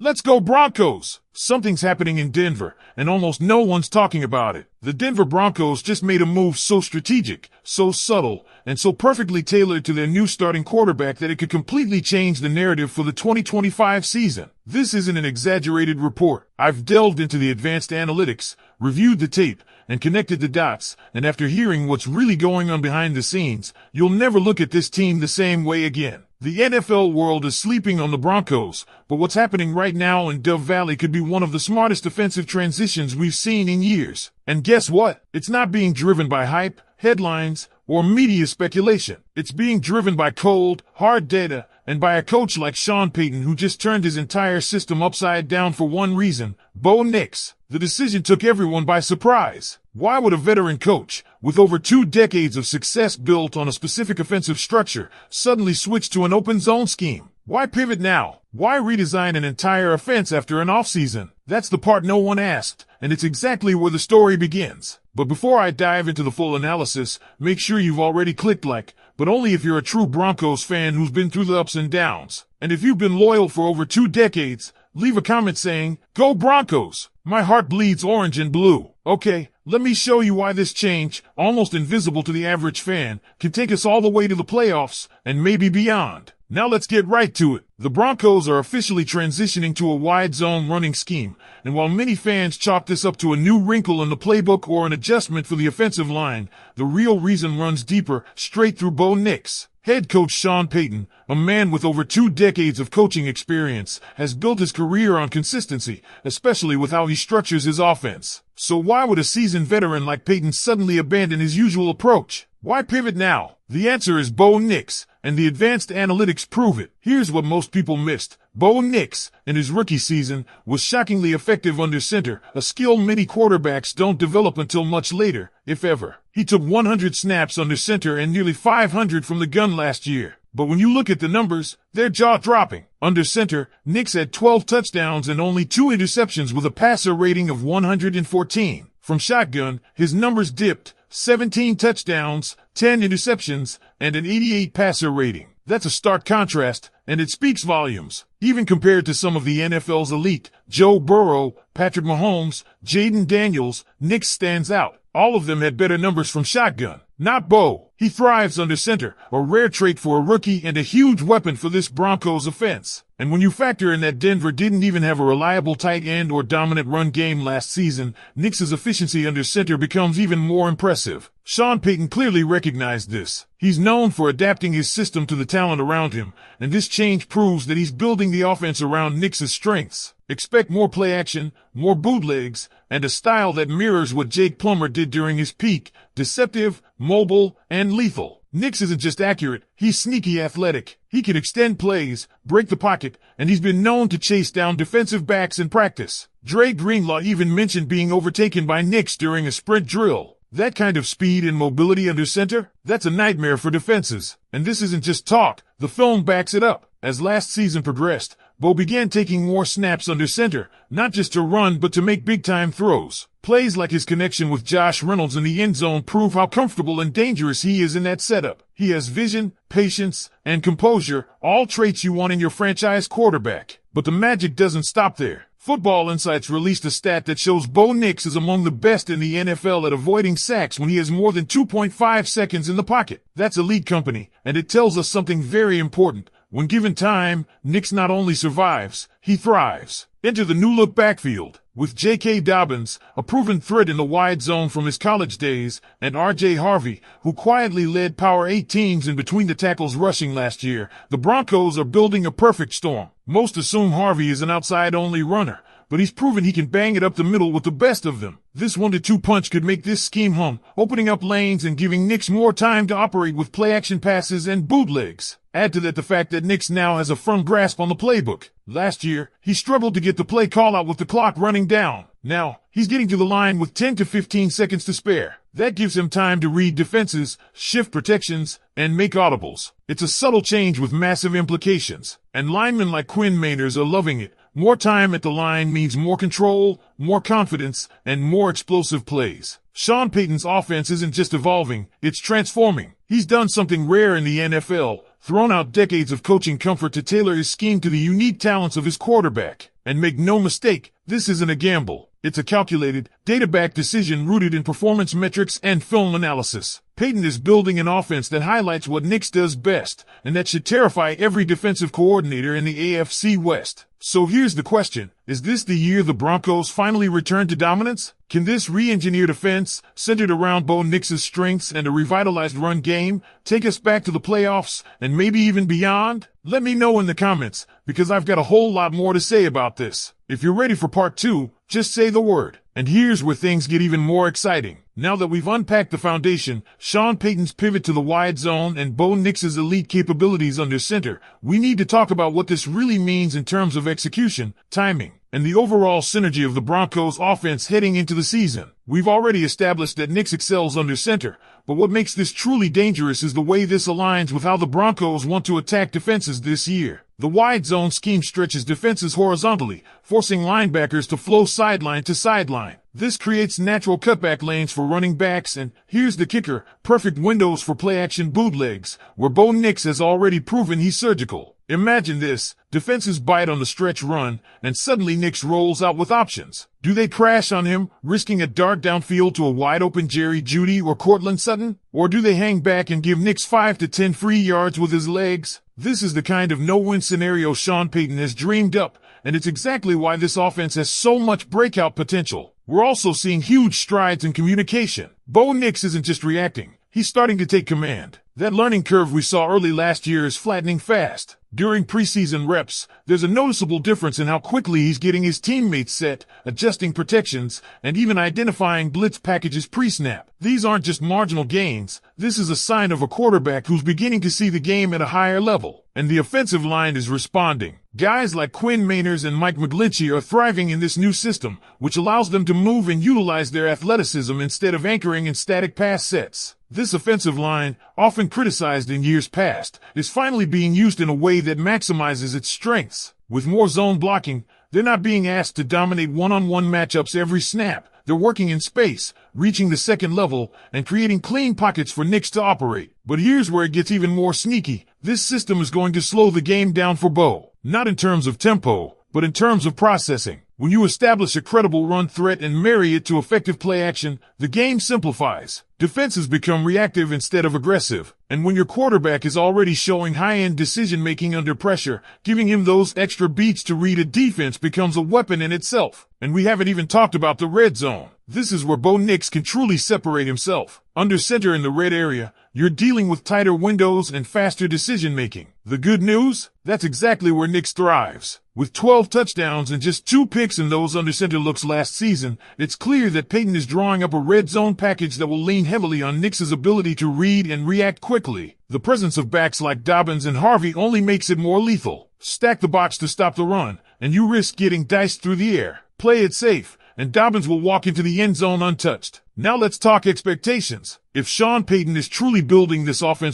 Let's go Broncos! Something's happening in Denver, and almost no one's talking about it. The Denver Broncos just made a move so strategic, so subtle, and so perfectly tailored to their new starting quarterback that it could completely change the narrative for the 2025 season. This isn't an exaggerated report. I've delved into the advanced analytics, reviewed the tape, and connected the dots, and after hearing what's really going on behind the scenes, you'll never look at this team the same way again. The NFL world is sleeping on the Broncos, but what's happening right now in Dove Valley could be one of the smartest offensive transitions we've seen in years. And guess what? It's not being driven by hype, headlines, or media speculation. It's being driven by cold, hard data, and by a coach like Sean Payton who just turned his entire system upside down for one reason: Bo Nix. The decision took everyone by surprise. Why would a veteran coach, with over 2 decades of success built on a specific offensive structure, suddenly switch to an open zone scheme? Why pivot now? Why redesign an entire offense after an offseason? That's the part no one asked, and it's exactly where the story begins. But before I dive into the full analysis, make sure you've already clicked like, but only if you're a true Broncos fan who's been through the ups and downs. And if you've been loyal for over 2 decades, leave a comment saying, "Go Broncos! My heart bleeds orange and blue." Okay, let me show you why this change, almost invisible to the average fan, can take us all the way to the playoffs, and maybe beyond. Now let's get right to it. The Broncos are officially transitioning to a wide zone running scheme, and while many fans chalk this up to a new wrinkle in the playbook or an adjustment for the offensive line, the real reason runs deeper, straight through Bo Nix. Head coach Sean Payton, a man with over 2 decades of coaching experience, has built his career on consistency, especially with how he structures his offense. So why would a seasoned veteran like Payton suddenly abandon his usual approach? Why pivot now? The answer is Bo Nix, and the advanced analytics prove it. Here's what most people missed. Bo Nix, in his rookie season, was shockingly effective under center, a skill many quarterbacks don't develop until much later, if ever. He took 100 snaps under center and nearly 500 from the gun last year. But when you look at the numbers, they're jaw-dropping. Under center, Nix had 12 touchdowns and only 2 interceptions with a passer rating of 114. From shotgun, his numbers dipped: 17 touchdowns, 10 interceptions, and an 88 passer rating. That's a stark contrast, and it speaks volumes. Even compared to some of the NFL's elite, Joe Burrow, Patrick Mahomes, Jaden Daniels, Nix stands out. All of them had better numbers from shotgun. Not Bo. He thrives under center, a rare trait for a rookie and a huge weapon for this Broncos offense. And when you factor in that Denver didn't even have a reliable tight end or dominant run game last season, Nix's efficiency under center becomes even more impressive. Sean Payton clearly recognized this. He's known for adapting his system to the talent around him, and this change proves that he's building the offense around Nix's strengths. Expect more play action, more bootlegs, and a style that mirrors what Jake Plummer did during his peak: deceptive, mobile, and lethal. Nix isn't just accurate, he's sneaky athletic. He can extend plays, break the pocket, and he's been known to chase down defensive backs in practice. Dre Greenlaw even mentioned being overtaken by Nix during a sprint drill. That kind of speed and mobility under center, that's a nightmare for defenses. And this isn't just talk, the film backs it up. As last season progressed, Bo began taking more snaps under center, not just to run but to make big-time throws. Plays like his connection with Josh Reynolds in the end zone prove how comfortable and dangerous he is in that setup. He has vision, patience, and composure, all traits you want in your franchise quarterback. But the magic doesn't stop there. Football Insights released a stat that shows Bo Nix is among the best in the NFL at avoiding sacks when he has more than 2.5 seconds in the pocket. That's elite company, and it tells us something very important. When given time, Nix not only survives, he thrives. Enter the new-look backfield, with J.K. Dobbins, a proven threat in the wide zone from his college days, and R.J. Harvey, who quietly led Power 8 teams in between the tackles rushing last year. The Broncos are building a perfect storm. Most assume Harvey is an outside-only runner, but he's proven he can bang it up the middle with the best of them. This 1-2 punch could make this scheme hum, opening up lanes and giving Nix more time to operate with play-action passes and bootlegs. Add to that the fact that Nix now has a firm grasp on the playbook. Last year, he struggled to get the play call out with the clock running down. Now, he's getting to the line with 10 to 15 seconds to spare. That gives him time to read defenses, shift protections, and make audibles. It's a subtle change with massive implications, and linemen like Quinn Meinerz are loving it. More time at the line means more control, more confidence, and more explosive plays. Sean Payton's offense isn't just evolving, it's transforming. He's done something rare in the NFL, thrown out decades of coaching comfort to tailor his scheme to the unique talents of his quarterback. And make no mistake, this isn't a gamble. It's a calculated, data-backed decision rooted in performance metrics and film analysis. Payton is building an offense that highlights what Knicks does best, and that should terrify every defensive coordinator in the AFC West. So here's the question. Is this the year the Broncos finally return to dominance? Can this re-engineered offense, centered around Bo Nix's strengths and a revitalized run game, take us back to the playoffs and maybe even beyond? Let me know in the comments, because I've got a whole lot more to say about this. If you're ready for part 2, just say the word. And here's where things get even more exciting. Now that we've unpacked the foundation, Sean Payton's pivot to the wide zone and Bo Nix's elite capabilities under center, we need to talk about what this really means in terms of execution, timing, and the overall synergy of the Broncos offense heading into the season. We've already established that Nix excels under center, but what makes this truly dangerous is the way this aligns with how the Broncos want to attack defenses this year. The wide zone scheme stretches defenses horizontally, forcing linebackers to flow sideline to sideline. This creates natural cutback lanes for running backs and, here's the kicker, perfect windows for play-action bootlegs, where Bo Nix has already proven he's surgical. Imagine this, defenses bite on the stretch run, and suddenly Nix rolls out with options. Do they crash on him, risking a dart downfield to a wide-open Jerry Jeudy or Cortland Sutton? Or do they hang back and give Nix 5 to 10 free yards with his legs? This is the kind of no-win scenario Sean Payton has dreamed up, and it's exactly why this offense has so much breakout potential. We're also seeing huge strides in communication. Bo Nix isn't just reacting, he's starting to take command. That learning curve we saw early last year is flattening fast. During preseason reps, there's a noticeable difference in how quickly he's getting his teammates set, adjusting protections, and even identifying blitz packages pre-snap. These aren't just marginal gains. This is a sign of a quarterback who's beginning to see the game at a higher level. And the offensive line is responding. Guys like Quinn Meinerz and Mike McGlinchey are thriving in this new system, which allows them to move and utilize their athleticism instead of anchoring in static pass sets. This offensive line, often criticized in years past, is finally being used in a way that maximizes its strengths. With more zone blocking, they're not being asked to dominate one-on-one matchups every snap. They're working in space, reaching the second level, and creating clean pockets for Nix to operate. But here's where it gets even more sneaky. This system is going to slow the game down for Bo. Not in terms of tempo, but in terms of processing. When you establish a credible run threat and marry it to effective play action, the game simplifies. Defenses become reactive instead of aggressive. And when your quarterback is already showing high-end decision-making under pressure, giving him those extra beats to read a defense becomes a weapon in itself. And we haven't even talked about the red zone. This is where Bo Nix can truly separate himself. Under center in the red area, you're dealing with tighter windows and faster decision-making. The good news? That's exactly where Nix thrives. With 12 touchdowns and just 2 picks in those under center looks last season, it's clear that Payton is drawing up a red zone package that will lean heavily on Nix's ability to read and react quickly. The presence of backs like Dobbins and Harvey only makes it more lethal. Stack the box to stop the run, and you risk getting diced through the air. Play it safe, and Dobbins will walk into the end zone untouched. Now let's talk expectations. If Sean Payton is truly building this offense